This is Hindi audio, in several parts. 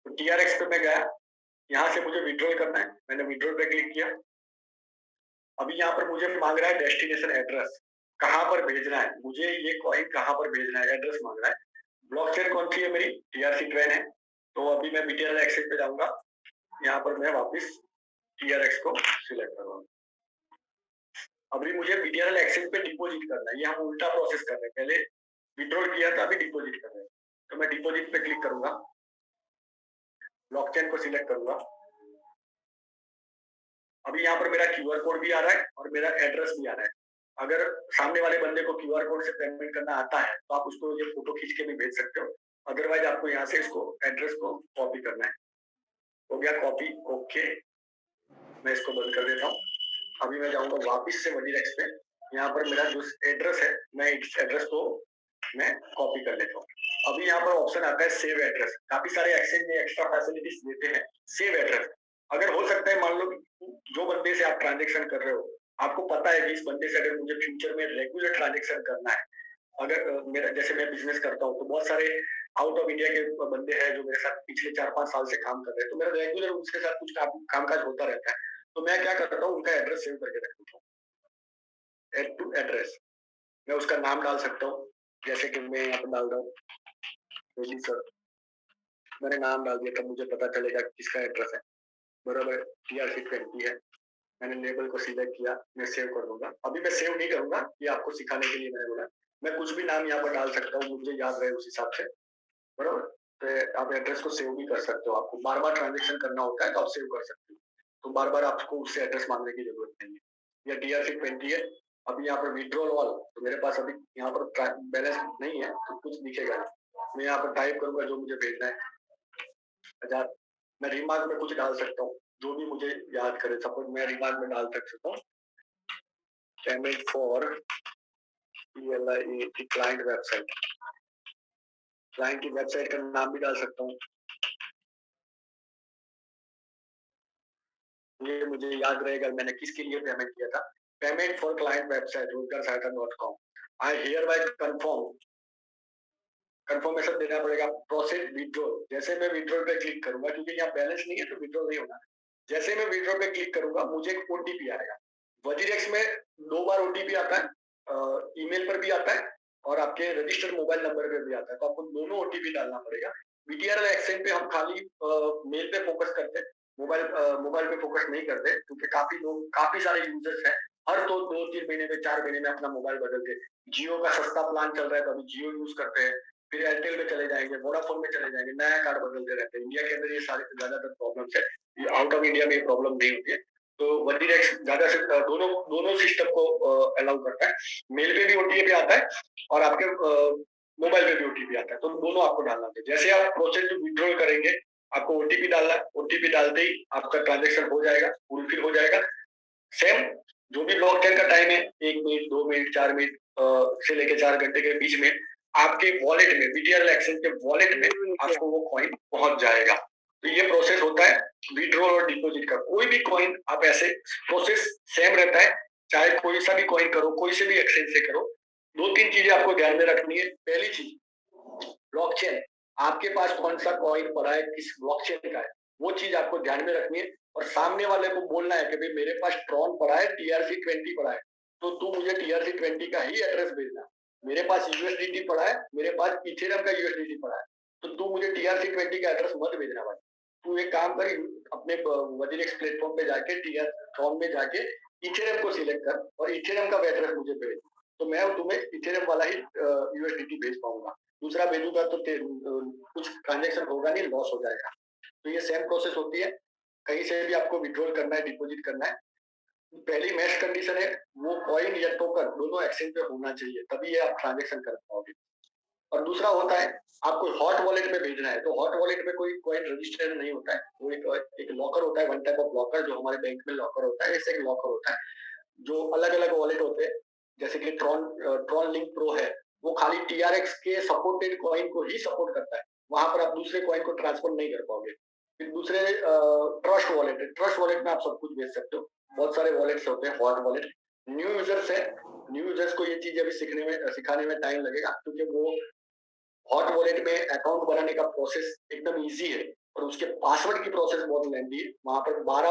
तो टीआरएक्स पे मैं गया, यहाँ से मुझे विथड्रॉल करना है, मैंने विथड्रॉल पे क्लिक किया। अभी यहाँ पर मुझे मांग रहा है डेस्टिनेशन एड्रेस, कहाँ पर भेजना है, मुझे ये कॉइन कहाँ पर भेजना है, एड्रेस मांग रहा है। ब्लॉकचेन कौन सी है मेरी, टीआरसी ट्रेन है। तो अभी मैं बीटीएल एक्सचेंज पे जाऊंगा, यहाँ पर मैं वापस टीआरएक्स को सिलेक्ट करूंगा। अभी मुझे बीटीएल एक्सचेंज पे डिपॉजिट करना है, ये हम उल्टा प्रोसेस कर रहे हैं, पहले विड्रॉल किया था, अभी डिपॉजिट कर रहे हैं। तो मैं डिपॉजिट पे क्लिक करूंगा, ब्लॉकचेन को सिलेक्ट करूंगा। अभी यहाँ पर मेरा क्यूआर कोड भी आ रहा है और मेरा एड्रेस भी आ रहा है। अगर सामने वाले बंदे को क्यूआर कोड से पेमेंट करना आता है तो आप उसको ये फोटो खींच के भी भेज सकते हो, अदरवाइज आपको यहाँ से इसको एड्रेस को कॉपी करना है। हो गया कॉपी, ओके, मैं इसको बंद कर देता हूँ। अभी मैं जाऊंगा वापस से वजीरेक्स पे, यहाँ पर मेरा जो एड्रेस है मैं इस एड्रेस को मैं कॉपी कर लेता हूँ। अभी यहाँ पर ऑप्शन आता है सेव एड्रेस, काफी सारे एक्सचेंज में एक्स्ट्रा फैसिलिटीज देते हैं। सेव एड्रेस, अगर हो सकता है मान लो जो बंदे से आप ट्रांजेक्शन कर रहे हो, आपको पता है कि इस बंदे से अगर मुझे फ्यूचर में रेगुलर ट्रांजेक्शन करना है, अगर मेरा जैसे मैं बिजनेस करता हूँ तो बहुत सारे आउट ऑफ इंडिया के बंदे हैं जो मेरे साथ पिछले 4-5 साल से काम कर रहे हैं, तो मेरा रेगुलर उनके साथ कुछ कामकाज होता रहता है। तो मैं क्या करता हूँ, उनका एड्रेस सेव करके रख देता हूँ, एड टू एड्रेस। मैं उसका नाम डाल सकता हूँ, जैसे कि मैं यहाँ पर डाल रहा हूँ सर, मैंने नाम डाल दिया, तब मुझे पता चलेगा किसका एड्रेस है। बराबर, टीआरसी 20 है, मैंने लेबल को सिलेक्ट किया, मैं सेव कर दूंगा। अभी मैं सेव नहीं करूंगा, ये आपको सिखाने के लिए मैंने बोला। मैं कुछ भी नाम यहाँ पर डाल सकता हूँ, मुझे याद रहे उस हिसाब से, बराबर। तो आप एड्रेस को सेव भी कर सकते हो, आपको बार बार ट्रांजेक्शन करना होता है तो आप सेव कर सकते हो, तो बार बार आपको उससे एड्रेस मांगने की जरूरत नहीं है। या टीआरसी 20 है। अभी यहाँ पर विड्रॉल वाल, तो मेरे पास अभी यहाँ पर बैलेंस नहीं है तो कुछ दिखेगा। मैं यहाँ पर टाइप करूंगा जो मुझे भेजना है, 1000। मैं रिमार्क में कुछ डाल सकता हूँ, जो भी मुझे याद करे। सपोज मैं रिमार्क में डाल सकता हूँ payment for client website, client की वेबसाइट का नाम भी डाल सकता हूँ, ये मुझे याद रहेगा मैंने किसके लिए पेमेंट किया था। Payment for client website rootgarsaitan.com, I hear bye confirmation देना पड़ेगा, प्रोसेस विड्रॉल। जैसे मैं विड्रॉल पे क्लिक करूंगा, क्योंकि यहाँ बैलेंस नहीं है तो विड्रॉल नहीं होगा। जैसे मैं विड्रॉल पे क्लिक करूंगा मुझे एक ओटीपी आएगा। वजीरेक्स में 2 बार ओटीपी आता है, ईमेल पर भी आता है और आपके रजिस्टर्ड मोबाइल नंबर पे भी आता है, तो आपको दोनों ओटीपी डालना पड़ेगा। बीटीआर एक्सचेंज पे हम खाली मेल पे फोकस करते हैं, मोबाइल पे फोकस नहीं करते, क्योंकि काफी सारे यूजर्स हैं, हर तो 2-3 महीने में 4 महीने में अपना मोबाइल बदलते हैं। जियो का सस्ता प्लान चल रहा है तो अभी जियो यूज करते हैं, फिर एयरटेल में चले जाएंगे, वोडाफोन में चले जाएंगे, नया कार्ड बदलते रहते हैं। इंडिया के अंदर ये सारे ज्यादातर प्रॉब्लम है, ये आउट ऑफ इंडिया में ये प्रॉब्लम नहीं होती है। तो वजीरेक्स ज्यादा से दोनों दोनों सिस्टम को अलाउ करता है। मेल पे भी ओटीपी आता है और आपके मोबाइल पे भी ओटीपी आता है, तो दोनों आपको डालना है। जैसे आप प्रोसेस टू विड्रॉल करेंगे, आपको ओटीपी डालना है, ओटीपी डालते ही आपका ट्रांजेक्शन हो जाएगा, फुलफिल हो जाएगा। सेम जो भी ब्लॉकचेन का टाइम है, 1 मिनट, 2 मिनट, 4 मिनट से लेके 4 घंटे के बीच में आपके वॉलेट में, बीटीआर एक्सचेंज के वॉलेट में आपको वो कॉइन पहुंच जाएगा। तो ये प्रोसेस होता है विड्रॉल और डिपॉजिट का। कोई भी कॉइन आप ऐसे, प्रोसेस सेम रहता है, चाहे कोई सा भी कॉइन करो, कोई से भी एक्सचेंज से करो। 2-3 चीजें आपको ध्यान में रखनी है। पहली चीज, ब्लॉकचेन, आपके पास कौन सा कॉइन पड़ा है, किस ब्लॉकचेन का है, वो चीज आपको ध्यान में रखनी है। और सामने वाले को बोलना है कि भाई मेरे पास ट्रॉन पड़ा है, टीआरसी 20 पड़ा है, तो तू मुझे टीआरसी 20 का ही एड्रेस भेजना। मेरे पास यूएसडीटी पड़ा है, मेरे पास इथेरियम का यूएसडीटी पड़ा है, तो तू मुझे टीआरसी 20 का एड्रेस मत भेजना भाई। तू एक काम कर, अपने वजीरेक्स प्लेटफॉर्म पे जाके टीआर ट्रॉन में जाके इथेरियम को सिलेक्ट कर और इथेरियम का एड्रेस मुझे भेज, तो मैं तुम्हें इथेरियम वाला ही यूएसडीटी भेज पाऊंगा। दूसरा भेजूंगा तो कुछ ट्रांजेक्शन होगा नहीं, लॉस हो जाएगा। तो ये सेम प्रोसेस होती है, कहीं से भी आपको विड्रॉल करना है, डिपॉजिट करना है, पहली मैच कंडीशन है वो कॉइन या टोकन दोनों एक्सचेंज पे होना चाहिए, तभी ये आप ट्रांजेक्शन कर पाओगे। और दूसरा होता है आपको हॉट वॉलेट में भेजना है, तो हॉट वॉलेट में कोई कॉइन रजिस्टर्ड नहीं होता है, वो एक लॉकर होता है, वन टाइप ऑफ लॉकर, जो हमारे बैंक में लॉकर होता है, ऐसे एक लॉकर होता है। जो अलग अलग वॉलेट होते हैं, जैसे कि ट्रॉन लिंक प्रो है, वो खाली टीआरएक्स के सपोर्टेड कॉइन को ही सपोर्ट करता है, वहां पर आप दूसरे कॉइन को ट्रांसफर नहीं कर पाओगे। फिर दूसरे ट्रस्ट वॉलेट है, ट्रस्ट वॉलेट में आप सब कुछ भेज सकते हो, बहुत सारे वॉलेट्स होते हैं हॉट वॉलेट। न्यू यूजर्स है, न्यू यूजर्स को ये चीज अभी सिखाने में टाइम लगेगा, क्योंकि वो हॉट वॉलेट में अकाउंट बनाने का प्रोसेस एकदम इजी है। और उसके पासवर्ड की प्रोसेस बहुत लेंदी है। वहाँ पर 12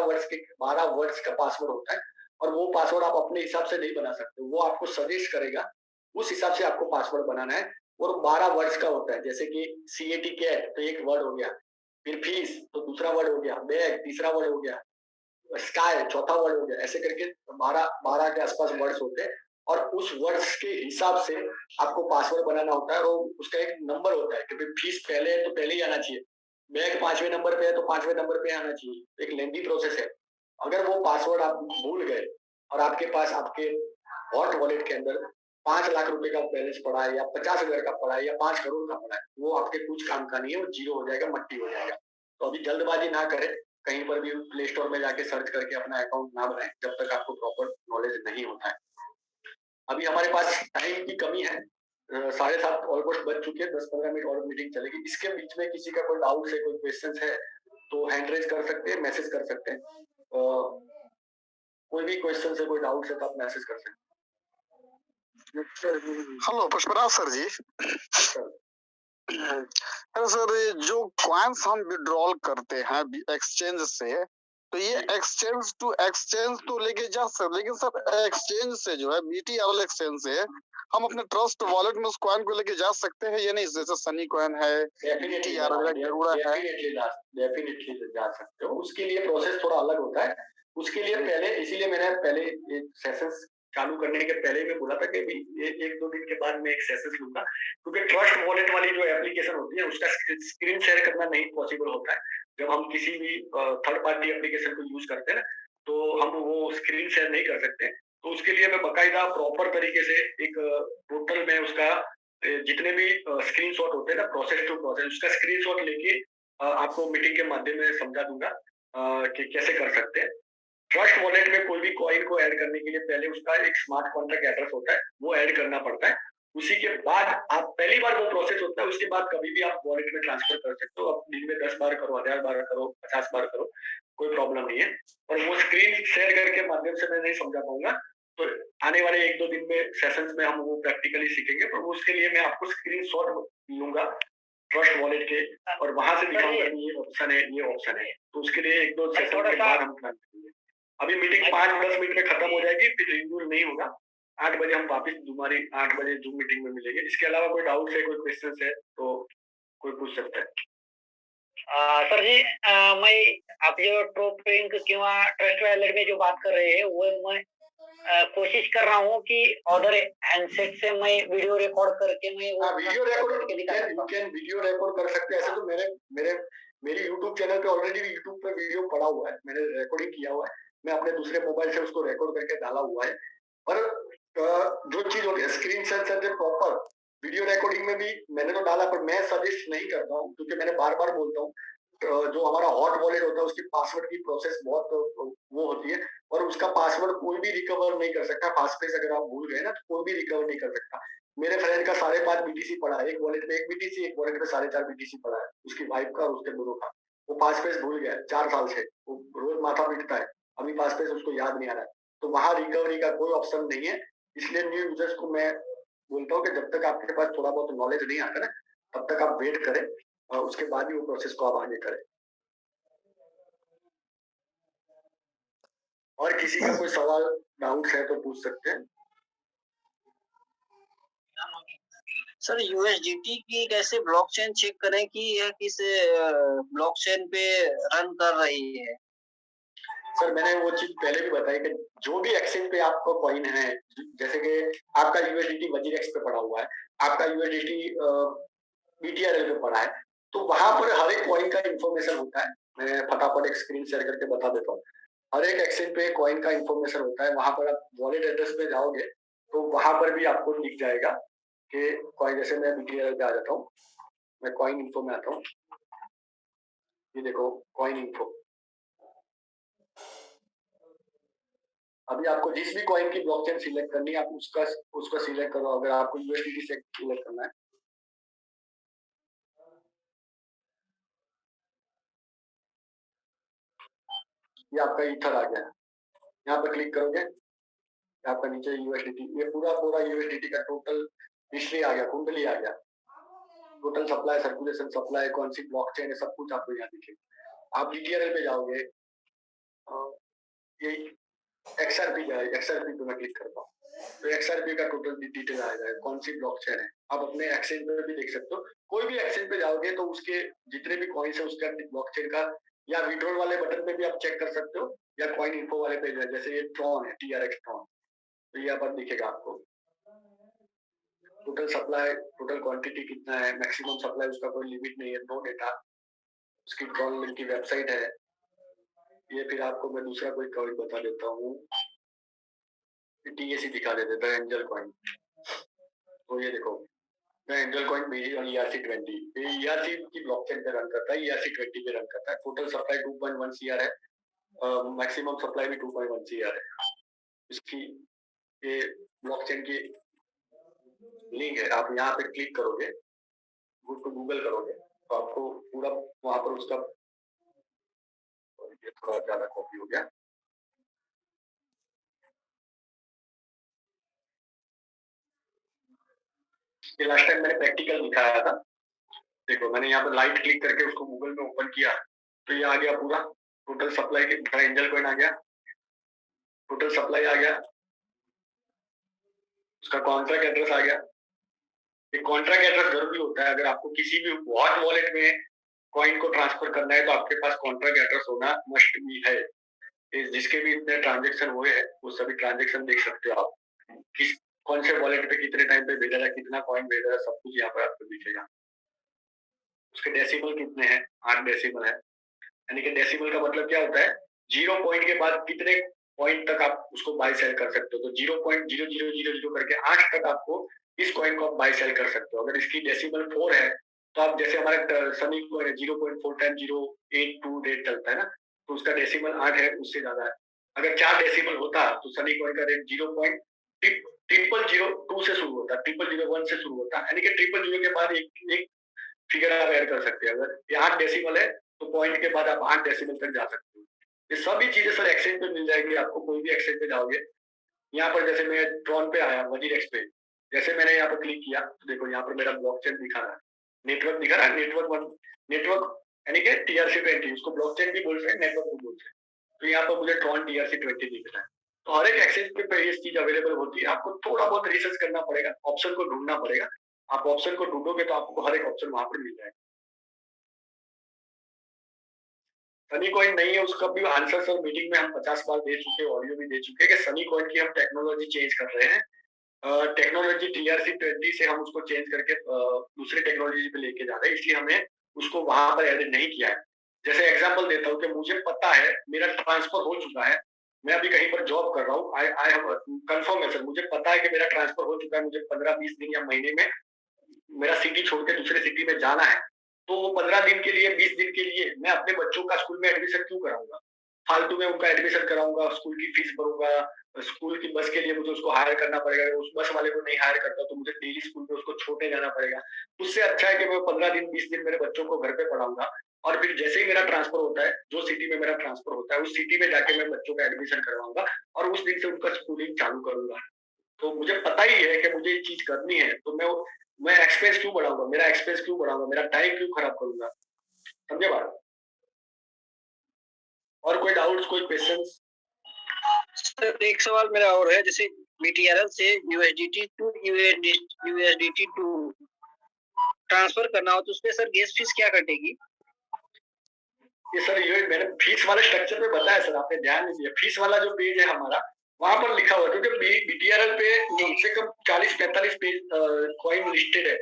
वर्ड्स का पासवर्ड होता है और वो पासवर्ड आप अपने हिसाब से नहीं बना सकते। वो आपको सजेस्ट करेगा, उस हिसाब से आपको पासवर्ड बनाना है और 12 वर्ड्स का होता है। जैसे कि CAT कैट तो एक वर्ड हो गया, फिर फीस तो दूसरा वर्ड हो गया, बैग तीसरा वर्ड हो गया, स्काई चौथा वर्ड हो गया, ऐसे करके 12 के आसपास वर्ड्स होते हैं और उस वर्ड्स के हिसाब से आपको पासवर्ड बनाना होता है और उसका एक नंबर होता है कि भाई फीस पहले है तो पहले ही आना चाहिए, बैग 5वें नंबर पे है तो 5वें नंबर पे आना चाहिए। एक लेंदी प्रोसेस है। अगर वो पासवर्ड आप भूल गए और आपके पास आपके हॉट वॉलेट के अंदर 5 लाख रुपए का बैलेंस पड़ा है या 50,000 का पड़ा है या 5 करोड़ का पड़ा है, वो आपके कुछ काम का नहीं है, वो जीरो हो जाएगा, मट्टी हो जाएगा। तो अभी जल्दबाजी ना करें, कहीं पर भी प्ले स्टोर में जाके सर्च करके अपना अकाउंट ना बनाएं जब तक आपको प्रॉपर नॉलेज नहीं होता है। अभी हमारे पास टाइम की कमी है, 7:30 ऑलमोस्ट बज चुके हैं, 10-15 मिनट और मीटिंग चलेगी। इसके बीच में किसी का कोई डाउट है, कोई क्वेश्चन है तो हैंड रेज कर सकते हैं, मैसेज कर सकते हैं। कोई भी क्वेश्चन है, कोई डाउट है तो आप मैसेज कर सकते हैं। हेलो पुष्पराज सर जी। हेलो सर, जो कॉइन्स हम विड्रॉल करते हैं एक्सचेंज से, तो ये एक्सचेंज टू एक्सचेंज तो लेके जा सकते, लेकिन सर एक्सचेंज से जो है BTRL एक्सचेंज से हम अपने ट्रस्ट वॉलेट में उस कॉइन को लेके जा सकते हैं या नहीं? जैसे सनी कॉइन है, BTRL गरुड़ा है। डेफिनेटली जा सकते हो। उसके लिए प्रोसेस थोड़ा अलग होता है। उसके लिए पहले, इसीलिए मैंने पहले सेशंस चालू करने के पहले ही मैं बोला था कि भी 1-2 दिन के बाद मैं एक सेशन लूंगा, क्योंकि ट्रस्ट वॉलेट वाली जो एप्लीकेशन होती है उसका स्क्रीन शेयर करना नहीं पॉसिबल होता है। जब हम किसी भी थर्ड पार्टी एप्लीकेशन को यूज करते हैं ना, तो हम वो स्क्रीन शेयर नहीं कर सकते। तो उसके लिए मैं बकायदा प्रॉपर तरीके से एक पोर्टल में उसका जितने भी स्क्रीनशॉट होते हैं ना, प्रोसेस टू प्रोसेस, उसका स्क्रीनशॉट लेके आपको मीटिंग के माध्यम में समझा दूंगा कि कैसे कर सकते हैं। ट्रस्ट वॉलेट में कोई भी कॉइन को ऐड करने के लिए पहले उसका एक स्मार्ट कॉन्ट्रैक्ट एड्रेस होता है, वो ऐड करना पड़ता है। उसी के बाद आप पहली बार वो प्रोसेस होता है, उसके बाद कभी भी आप वॉलेट में ट्रांसफर कर सकते हो। आप दिन में 10 बार करो, 1000 बार करो, 50 बार करो, कोई प्रॉब्लम नहीं है। और वो स्क्रीन शेयर करके माध्यम से मैं नहीं समझा पाऊंगा, तो आने वाले 1-2 दिन में सेशंस में हम वो प्रैक्टिकली सीखेंगे। पर उसके लिए मैं आपको स्क्रीनशॉट लूंगा ट्रस्ट वॉलेट के और वहां से दिखाऊंगा कि ये ऑप्शन है, ये ऑप्शन है। तो उसके लिए 1-2 सेशन के बाद हम प्लान करेंगे। अभी मीटिंग 5-10 मिनट में खत्म हो जाएगी, फिर रिन्यूअल नहीं होगा। 8 बजे हम वापस तुम्हारी 8 बजे जूम मीटिंग में मिलेंगे। इसके अलावा कोई डाउट है, कोई क्वेश्चन है तो कोई पूछ सकता है। सर जी, मैं आप जो ट्रोपिंग किंवा ट्रस्ट वॉलेट में जो बात कर रहे हैं वो मैं कोशिश कर रहा हूँ कि अदर हैंडसेट से मैं वीडियो रिकॉर्ड करके मैं वीडियो रिकॉर्ड वीडियो रिकॉर्ड कर सकते हैं। ऐसे तो मेरे YouTube चैनल पे ऑलरेडी YouTube पे वीडियो पड़ा हुआ है, मैंने रिकॉर्डिंग किया हुआ है। मैं अपने दूसरे मोबाइल से उसको रिकॉर्ड करके डाला हुआ है। पर जो चीज होती है स्क्रीन शेयर करके प्रॉपर वीडियो रिकॉर्डिंग में भी मैंने तो डाला, पर मैं सजेस्ट नहीं करता हूँ, क्योंकि मैंने बार-बार बोलता हूँ जो हमारा हॉट वॉलेट होता है उसकी पासवर्ड की प्रोसेस बहुत वो होती है और उसका पासवर्ड कोई भी रिकवर नहीं कर सकता। पासवर्ड अगर आप भूल गए ना तो कोई भी रिकवर नहीं कर सकता। मेरे फ्रेंड का 5.5 BTC पड़ा है, एक वॉलेट में 1 BTC, एक वॉलेट में 4.5 BTC पड़ा है, उसकी वाइफ का और उसके दोनों का। वो पासवर्ड भूल गया 4 साल से, वो रोज माथा पीटता है, अभी पासवर्ड उसको याद नहीं आ रहा है। तो वहां रिकवरी का कोई ऑप्शन नहीं है। इसलिए न्यू यूजर्स को मैं बोलता हूँ कि जब तक आपके पास थोड़ा बहुत नॉलेज नहीं आता ना, तब तक आप वेट करें और उसके बाद ही वो प्रोसेस को आप आगे करें। और किसी का कोई सवाल डाउट है तो पूछ सकते हैं। सर USDT की कैसे ब्लॉकचेन चेक करें कि यह किस ब्लॉकचेन पे रन कर रही है? सर मैंने वो चीज पहले भी बताई कि जो भी एक्सचेंज पे आपका कॉइन है, जैसे कि आपका USDT वजीरेक्स पे पड़ा हुआ है, आपका USDT BTRL पे पड़ा है, तो वहां पर हर एक कॉइन का इंफॉर्मेशन होता है। मैं फटाफट एक स्क्रीन शेयर करके बता देता हूँ। हर एक एक्सचेंज पे कॉइन का इंफॉर्मेशन होता है। वहां पर आप वॉलेट एड्रेस पे जाओगे तो वहां पर भी आपको दिख जाएगा कि कॉइन, जैसे मैं BTRL पे आ जाता हूँ, मैं कॉइन इन्फो में आता हूँ, ये देखो कॉइन इन्फो। अभी आपको जिस भी कॉइन की ब्लॉकचेन सिलेक्ट करनी है आप उसका सिलेक्ट करो। अगर आपको USDT से सिलेक्ट करना है, ये आपका ईथर आ गया, यहाँ पर क्लिक करोगे, आपका नीचे USDT, ये पूरा USDT का टोटल हिस्ट्री आ गया, कुंडली आ गया। टोटल सप्लाई, सर्कुलेशन सप्लाई, कौन सी ब्लॉकचेन है, सब कुछ आपको यहाँ दिखेगा। आप डीटीआरएल पे जाओगे, ये एक्सआरपी जाए, एक्सआरपी पे मैं क्लिक करता हूँ तो एक्सआरपी का टोटल डिटेल आ जाएगा, कौन सी ब्लॉकचेन है। आप अपने एक्सचेंज पे भी देख सकते हो, कोई भी एक्सचेंज पे जाओगे तो उसके जितने भी कॉइन्स है उसका ब्लॉकचेन का, या विड्रॉल वाले बटन पे भी आप चेक कर सकते हो, या कॉइन इन्फो वाले पेज है, जैसे ये ट्रॉन है, TRX ट्रॉन, तो यहाँ पर दिखेगा आपको टोटल सप्लाई, टोटल क्वांटिटी कितना है, मैक्सिमम सप्लाई, उसका कोई लिमिट नहीं है, नो डेटा। उसकी ट्रॉन लिंक की वेबसाइट है ये। फिर आपको मैं दूसरा कोई कॉइन बता देता हूँ, TAC दिखा देते द एंजल कॉइन। तो ये देखो the angel coin based on ERC-20, ये ERC की ब्लॉकचेन पे रन करता है, ERC-20 पे रन करता है। टोटल सप्लाई 2.1 CR है, मैक्सिमम सप्लाई भी 2.1 CR है। इसकी ये ब्लॉकचेन की लिंक है, आप यहाँ पे क्लिक करोगे, गूगल करोगे तो आपको पूरा वहां पर उसका, ये थोड़ा ज्यादा कॉपी हो गया, ये लास्ट टाइम मैंने प्रैक्टिकल दिखाया था। देखो मैंने यहाँ पर राइट क्लिक करके उसको गूगल में ओपन किया तो ये आ गया पूरा टोटल सप्लाई के एंजल कॉइन आ गया, टोटल सप्लाई आ गया, उसका कॉन्ट्रैक्ट एड्रेस आ गया। ये कॉन्ट्रैक्ट एड्रेस जरूरी होता है, अगर आपको किसी भी हॉट वॉलेट में कॉइन को ट्रांसफर करना है तो आपके पास कॉन्ट्रैक्ट एड्रेस होना मस्ट भी है। जिसके भी इतने ट्रांजेक्शन हुए हैं वो सभी ट्रांजेक्शन देख सकते हो आप, किस कौन से वॉलेट पे कितने टाइम पे भेजा है, कितना कॉइन भेजा है, सब कुछ यहाँ पर आपको दिखेगा। उसके डेसिमल कितने हैं, 8 डेसिमल है, यानी कि डेसिमल का मतलब क्या होता है, 0 पॉइंट के बाद कितने पॉइंट तक आप उसको बाय सेल कर सकते हो। तो 0.0000 करके 8 तक आपको इस कॉइन को आप बाय सेल कर सकते हो। अगर इसकी डेसिमल 4 है तो आप, जैसे हमारे सनी कॉइन है 0.4 टाइम 082 रेट चलता है ना, तो उसका डेसिमल 8 है, उससे ज्यादा है। अगर 4 डेसिमल होता तो सनी कॉइन का रेट 0.0002 से शुरू होता, 0001 से शुरू होता, यानी कि 000 के बाद एक फिगर आप ऐड कर सकते हैं। अगर ये 8 डेसिमल है तो पॉइंट के बाद आप 8 डेसिमल तक जा सकते हो। ये सभी चीजें सर एक्सचेंज पे मिल जाएगी आपको, कोई भी एक्सचेंज पे जाओगे। यहाँ पर जैसे मैं ट्रॉन पे आया, वजीरेक्स पे, जैसे मैंने यहाँ पर क्लिक किया तो देखो यहाँ पर मेरा ब्लॉकचेन दिखा रहा है, नेटवर्क दिखा रहा है, नेटवर्क यानी कि TRC-20, उसको ब्लॉकचेन भी बोल रहे हैं, नेटवर्क भी बोल रहे हैं। तो यहाँ पर मुझे ट्रॉन TRC-20 दिख रहा है। तो हर एक एक्सचेंज पे ये चीज अवेलेबल होती है, आपको थोड़ा बहुत रिसर्च करना पड़ेगा, ऑप्शन को ढूंढना पड़ेगा। आप ऑप्शन को ढूंढोगे तो आपको हर एक ऑप्शन वहां पर मिल जाएगा। सनी कॉइन नहीं है उसका भी आंसर सर मीटिंग में हम 50 बार दे चुके, ऑडियो भी दे चुके कि सनी कॉइन की हम टेक्नोलॉजी चेंज कर रहे हैं। टेक्नोलॉजी TRC-20 से हम उसको चेंज करके दूसरी टेक्नोलॉजी पे लेके जा रहे हैं, इसलिए हमने उसको वहां पर एड नहीं किया है। जैसे एग्जांपल देता हूँ कि मुझे पता है मेरा ट्रांसफर हो चुका है, मैं अभी कहीं पर जॉब कर रहा हूँ, आई हैव कंफर्मेशन, मुझे पता है कि मेरा ट्रांसफर हो चुका है, मुझे 15-20 दिन या महीने में मेरा सिटी छोड़ के दूसरे सिटी में जाना है, तो वो 15 दिन के लिए, 20 दिन के लिए मैं अपने बच्चों का स्कूल में एडमिशन क्यों कराऊंगा, फालतू में उनका एडमिशन कराऊंगा, स्कूल की फीस भरूंगा, स्कूल की बस के लिए मुझे उसको हायर करना पड़ेगा, उस बस वाले को नहीं हायर करता तो मुझे डेली स्कूल में उसको छोड़ने जाना पड़ेगा। उससे अच्छा है कि मैं 15 दिन 20 दिन मेरे बच्चों को घर पे पढ़ाऊंगा, और फिर जैसे ही मेरा ट्रांसफर होता है, जो सिटी में मेरा ट्रांसफर होता है उस सिटी में जाके मैं बच्चों का एडमिशन करवाऊंगा और उस दिन से उनका स्कूलिंग चालू करूंगा। तो मुझे पता ही है कि मुझे ये चीज करनी है, तो मैं एक्सपेंस क्यों बढ़ाऊंगा, मेरा एक्सपेंस क्यों बढ़ाऊंगा, मेरा टाइम क्यों खराब करूंगा। समझे बात? और कोई डाउट्स, कोई क्वेश्चंस? सर एक सवाल मेरा और है, जैसे BTRL से USDT to USDT to transfer करना हो तो उसपे सर गैस फीस क्या कटेगी? ये सर ये मैंने फीस वाले स्ट्रक्चर पे बताया सर, आपने ध्यान नहीं दिया। फीस वाला जो पेज है हमारा वहां पर लिखा हुआ है, क्योंकि BTRL पे कम से कम 40-45 पेज कॉइन लिस्टेड है,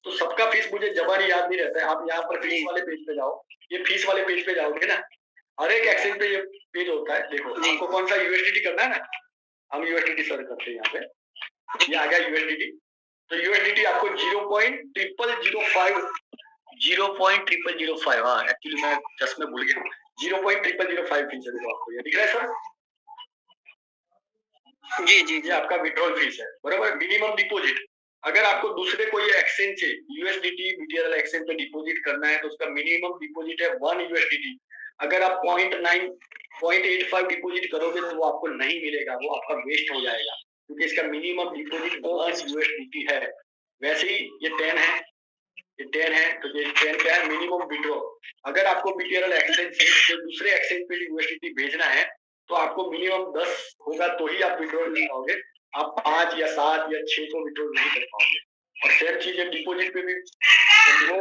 तो सबका फीस मुझे जबानी याद नहीं रहता है। आप यहाँ पर फीस वाले पेज पे जाओ, ये फीस वाले पेज पे जाओगे ना, हर एक एक्सचेंज पे ये पेज होता है। देखो आपको कौन सा USDT करना है ना, हम USDT सर्च करते हैं, यहाँ पे ये आ गया USDT। तो USDT आपको 0.0005 हाँ, एक्चुअली मैं जस्ट में भूल गया, 0.0005 फीस है। देखो आपको ये दिख रहा है सर, जी जी, ये आपका विड्रॉल फीस है, बराबर। मिनिमम डिपॉजिट, अगर आपको दूसरे कोई एक्सचेंज से USDT BTRL एक्सचेंज पे डिपॉजिट करना है तो उसका मिनिमम डिपॉजिट है 1 USDT। अगर आप 0.85 डिपॉजिट करोगे तो वो आपको नहीं मिलेगा, वो आपका वेस्ट हो जाएगा, क्योंकि इसका मिनिमम डिपॉजिट 1 USDT है। वैसे ही ये 10 है, ये 10 है, तो ये 10 क्या है, मिनिमम विड्रॉ। अगर आपको बीटीआरएल एक्सचेंज से जो दूसरे एक्सचेंज पे यूएसडीटी भेजना है, तो आपको मिनिमम 10 होगा तो ही आप विड्रॉ कर पाओगे। आप 5 या 7 या 6 को विड्रॉ नहीं कर पाओगे। और सेम चीज है डिपॉजिट पे भी,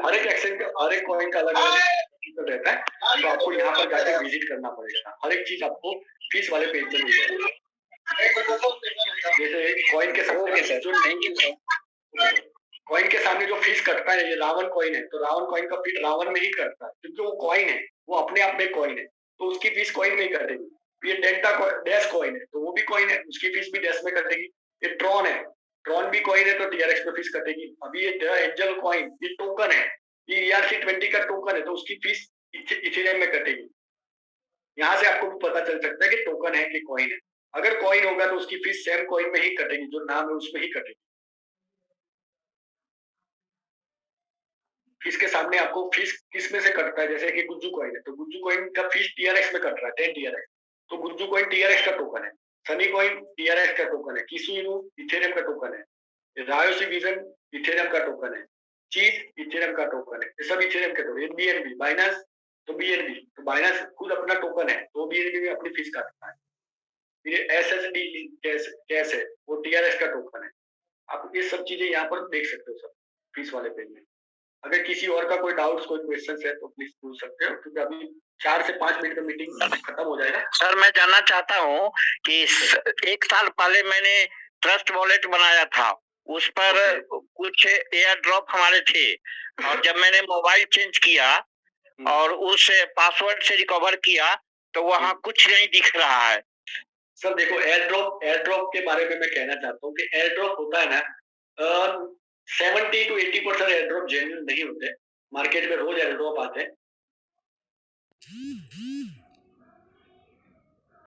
हर एक एक्सचेंज का, हर एक कॉइन का अलग-अलग रहता है, तो आपको यहाँ पर जाके विजिट करना पड़ेगा। हर एक चीज आपको फीस वाले पेज पे मिल जाएगी। जैसे कॉइन के सामने कॉइन के सामने जो फीस कटता है, ये रावण कॉइन है, तो रावण कॉइन का फीस रावण में ही कटता है, क्योंकि वो कॉइन है, वो अपने आप में कॉइन है, तो उसकी फीस कॉइन में ही कटेगी। ये डेल्टा डैश कॉइन है, तो वो भी कॉइन है, उसकी फीस भी डैश में कटेगी। ये ट्रॉन है, ट्रॉन भी कॉइन है, तो टीआरएक्स में फीस कटेगी। अभी ये एंजल कॉइन, ये टोकन है, ये ERC20 का टोकन है, तो उसकी फीस इथेरियम में कटेगी। यहाँ से आपको पता चल सकता है कि टोकन है कि कॉइन है। अगर कॉइन होगा तो उसकी फीस सेम कॉइन में ही कटेगी, जो नाम है उसमें ही कटेगी। फीस के सामने आपको फीस किस में से कटता है, जैसे कि गुज्जू कॉइन है, तो गुज्जू कॉइन का फीस टीआरएक्स में कट रहा है, 10 टीआरएक्स, तो गुज्जू कॉइन टीआरएक्स का टोकन है। सनी कॉइन टीआरएक्स का टोकन है। किसु इनू इथेरियम का टोकन है। रायोसी विजन इथेरियम का टोकन है। चीज इथेरियम का टोकन है। ये सब इथेरियम के टोकन है। बीएनबी बाइनेंस, तो बीएनबी, तो बाइनेंस खुद अपना टोकन है, तो बीएनबी में अपनी फीस काटता है। फिर एसएसडी कैश है, वो टीआरएस का टोकन है। आप ये सब चीजें यहाँ पर देख सकते हो सब फीस वाले पेज में। अगर किसी और का कोई डाउट्स, कोई क्वेश्चन है तो प्लीज पूछ सकते हो, क्योंकि अभी 4 से 5 मिनट में मीटिंग खत्म हो जाएगा। सर मैं जानना चाहता हूँ कि 1 साल पहले मैंने ट्रस्ट वॉलेट बनाया था, उस पर कुछ एयर ड्रॉप हमारे थे, और जब मैंने मोबाइल चेंज किया और उस पासवर्ड से रिकवर किया तो वहाँ कुछ नहीं दिख रहा है। सर देखो, एयर ड्रॉप के बारे में मैं कहना चाहता हूँ कि एयर ड्रॉप होता है ना, 70 to 80% एयर ड्रॉप जेन्युइन नहीं होते। मार्केट में रोज एयर ड्रॉप आते हैं,